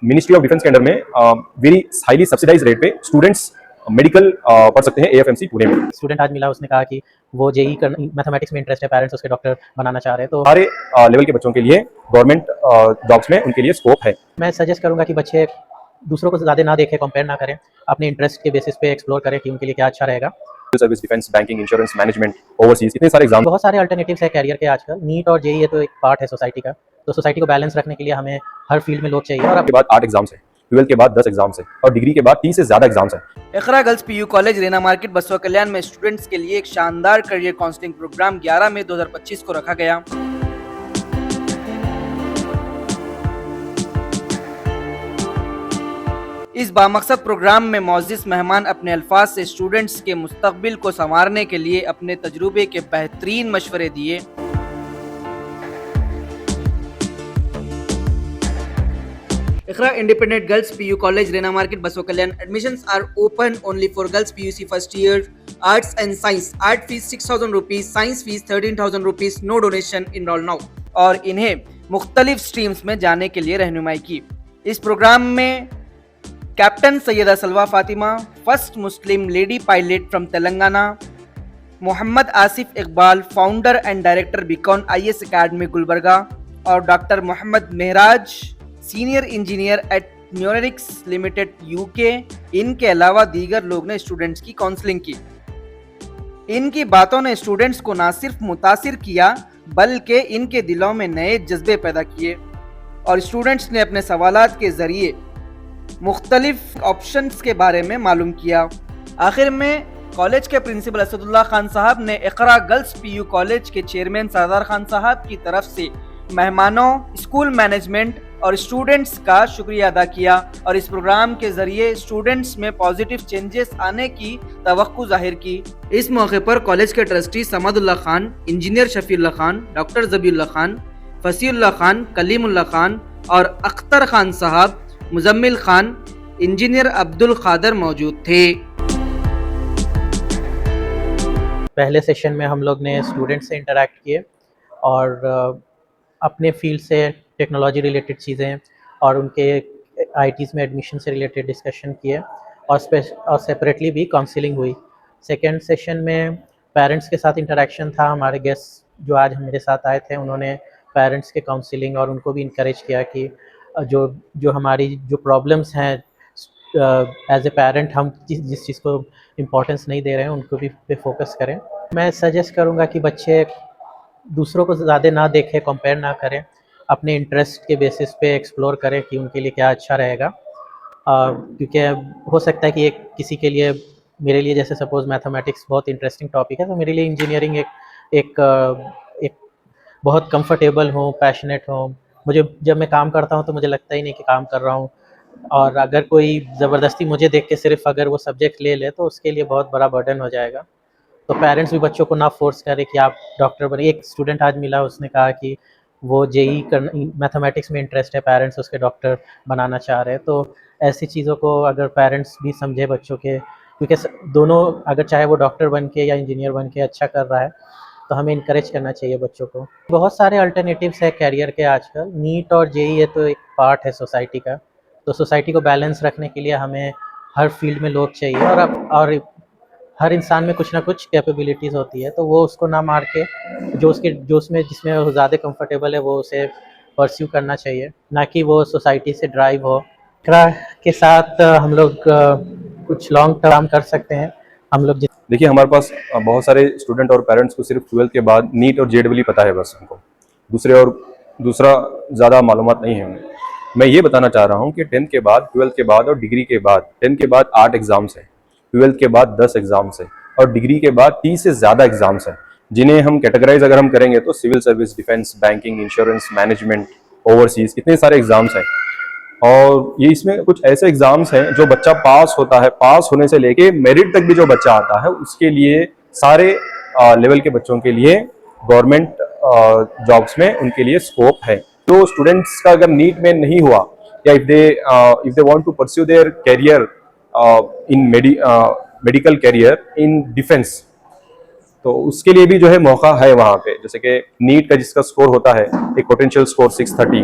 Ministry of defence के under में very highly subsidised rate पे स्टूडेंट्स मेडिकल पढ़ सकते हैं एएफएमसी पुणे में। स्टूडेंट आज मिला, उसने कहा कि वो जेई कर मैथमेटिक्स में इंटरेस्ट है, पेरेंट्स उसके डॉक्टर बनाना चाह रहे हैं, तो सारे लेवल के बच्चों के लिए गवर्नमेंट जॉब्स में उनके लिए स्कोप है। मैं सजेस्ट करूंगा कि बच्चे दूसरों को ज़्यादा ना देखें, कंपेयर ना करें, अपने इंटरेस्ट के बेसिस पे एक्सप्लोर करें कि उनके लिए क्या अच्छा रहेगा। Service, defence, banking, insurance, management, overseas, इतने सारे एग्जाम। बहुत सारे अल्टरनेटिव्स है कैरियर के आजकल। नीट और जेई ये तो एक पार्ट है सोसाइटी का, तो सोसाइटी को बैलेंस रखने के लिए हमें हर फील्ड में लोग चाहिए। और के बाद 8 एग्जाम्स है, 12 के बाद 10 एग्जाम्स है और डिग्री के बाद 30 से ज्यादा एग्जाम्स है। Iqra girls PU college Rena market Basavakalyan में स्टूडेंट्स के लिए एक शानदार करियर काउंसलिंग प्रोग्राम 11 मई 2025 को रखा गया। इस बामकसद प्रोग्राम में मौजूद मेहमान अपने अल्फाज से स्टूडेंट्स के मुस्तकबिल को संवारने के लिए अपने तजुर्बे के बेहतरीन मशवरे दिए। Iqra independent girls PU college Rena market Basavakalyan admissions are open only for girls PUC first year arts and science. Art fees 6,000 rupees, science fees 13,000 rupees, no donation, enrol now. और इन्हें मुख्तलिफ स्ट्रीम्स में जाने के लिए रहनुमाई की। इस प्रोग्राम में captain Syeda Salwa Fatima, first Muslim lady pilot from Telangana, Mohammed Asif Iqbal, founder and director Beacon IAS academy Gulbarga, और doctor Mohammed Mehraj, senior engineer at Neurenics limited UK. इनके अलावा दीगर लोग ने स्टूडेंट्स की काउंसलिंग की। इनकी बातों ने स्टूडेंट्स को ना सिर्फ मुतासिर किया बल्कि इनके दिलों में नए जज्बे पैदा किए और स्टूडेंट्स ने अपने सवालात के जरिए मुख्तलिफ ऑप्शंस के बारे में मालूम किया। आखिर में कॉलेज के प्रिंसिपल असदुल्ला खान साहब ने इकरा गर्ल्स पीयू कॉलेज के चेयरमैन सरदार खान साहब की तरफ से मेहमानों, स्कूल मैनेजमेंट और स्टूडेंट्स का शुक्रिया अदा किया और इस प्रोग्राम के जरिए स्टूडेंट्स में पॉजिटिव चेंजेस आने की तवक्को जाहिर की। इस मौके पर कॉलेज के trustee Samadullah Khan, engineer Shafiullah Khan, doctor Zabiullah Khan, Fasiullah Khan, Kaleemullah Khan और अख्तर खान साहब, मुजम्मिल खान, इंजीनियर अब्दुल खादर मौजूद थे। पहले सेशन में हम लोग ने स्टूडेंट से इंटरेक्ट किए और अपने फील्ड से टेक्नोलॉजी रिलेटेड चीज़ें और उनके आईटीज़ में एडमिशन से रिलेटेड डिस्कशन किए और सेपरेटली भी काउंसलिंग हुई। सेकेंड सेशन में पेरेंट्स के साथ इंटरेक्शन था। हमारे गेस्ट जो आज मेरे साथ आए थे उन्होंने पेरेंट्स के काउंसलिंग और उनको भी इनकरेज किया कि जो हमारी जो प्रॉब्लम्स हैं एज ए पेरेंट हम जिस चीज़ को इम्पोर्टेंस नहीं दे रहे हैं उनको भी पे फोकस करें। मैं सजेस्ट करूँगा कि बच्चे दूसरों को ज़्यादा ना देखें, कंपेयर ना करें, अपने इंटरेस्ट के बेसिस पे एक्सप्लोर करें कि उनके लिए क्या अच्छा रहेगा। क्योंकि हो सकता है कि एक किसी के लिए, मेरे लिए जैसे सपोज़ मैथमेटिक्स बहुत इंटरेस्टिंग टॉपिक है, तो मेरे लिए इंजीनियरिंग एक बहुत कंफर्टेबल हो, पैशनेट हो। मुझे जब मैं काम करता हूँ तो मुझे लगता ही नहीं कि काम कर रहा हूँ, और अगर कोई ज़बरदस्ती मुझे देख के सिर्फ अगर वो सब्जेक्ट ले ले तो उसके लिए बहुत बड़ा बर्डन हो जाएगा। तो पेरेंट्स भी बच्चों को ना फोर्स करें कि आप डॉक्टर बने। एक स्टूडेंट आज मिला, उसने कहा कि वो जेई कर मैथमेटिक्स में इंटरेस्ट है, पेरेंट्स उसके डॉक्टर बनाना चाह रहे हैं। तो ऐसी चीज़ों को अगर पेरेंट्स भी समझे बच्चों के, क्योंकि दोनों अगर चाहे वो डॉक्टर बन के या इंजीनियर बन के अच्छा कर रहा है तो हमें इनकरेज करना चाहिए बच्चों को। बहुत सारे अल्टरनेटिव्स है कैरियर के आजकल। नीट और जेई ये तो एक पार्ट है सोसाइटी का, तो सोसाइटी को बैलेंस रखने के लिए हमें हर फील्ड में लोग चाहिए और हर इंसान में कुछ ना कुछ कैपेबिलिटीज़ होती है, तो वो उसको ना मार के जो उसमें जिसमें वो ज़्यादा कंफर्टेबल है वो उसे परस्यू करना चाहिए, ना कि वो सोसाइटी से ड्राइव हो। इकरा के साथ हम लोग कुछ लॉन्ग टर्म कर सकते हैं। हम लोग देखिए, हमारे पास बहुत सारे स्टूडेंट और पेरेंट्स को सिर्फ 12 के बाद नीट और जेडब्ल्यू पता है, बस हमको दूसरा ज़्यादा मालूमात नहीं है उन्हें। मैं ये बताना चाह रहा हूँ कि 10th के बाद, 12th के बाद और डिग्री के बाद, 10th के बाद 8 एग्जाम्स हैं, 12th के बाद 10 एग्जाम्स हैं और डिग्री के बाद 30 से ज़्यादा एग्जाम्स हैं, जिन्हें हम कैटेगराइज अगर हम करेंगे तो civil service, defence, banking, insurance, management, overseas, इतने सारे एग्जाम्स हैं। और ये इसमें कुछ ऐसे एग्जाम्स हैं जो बच्चा पास होता है, पास होने से लेके मेरिट तक भी जो बच्चा आता है उसके लिए सारे लेवल के बच्चों के लिए गवर्नमेंट जॉब्स में उनके लिए स्कोप है। तो स्टूडेंट्स का अगर नीट में नहीं हुआ या if they want to pursue their career in medical career in defence, तो उसके लिए भी जो है मौका है वहाँ पे। जैसे कि नीट का जिसका स्कोर होता है, एक पोटेंशियल स्कोर 630,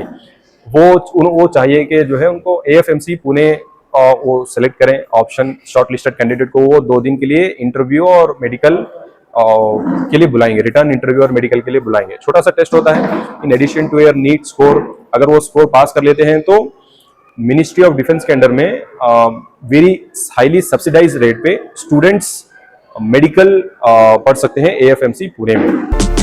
वो चाहिए कि जो है उनको AFMC पुणे वो सेलेक्ट करें ऑप्शन शॉर्ट लिस्टेड कैंडिडेट को। वो 2 दिन के लिए इंटरव्यू और मेडिकल के लिए बुलाएंगे, रिटर्न इंटरव्यू और मेडिकल के लिए बुलाएंगे। छोटा सा टेस्ट होता है in addition to your NEET score. अगर वो स्कोर पास कर लेते हैं तो मिनिस्ट्री ऑफ डिफेंस के अंडर में वेरी हाईली सब्सिडाइज रेट पे स्टूडेंट्स मेडिकल पढ़ सकते हैं AFMC पुणे में।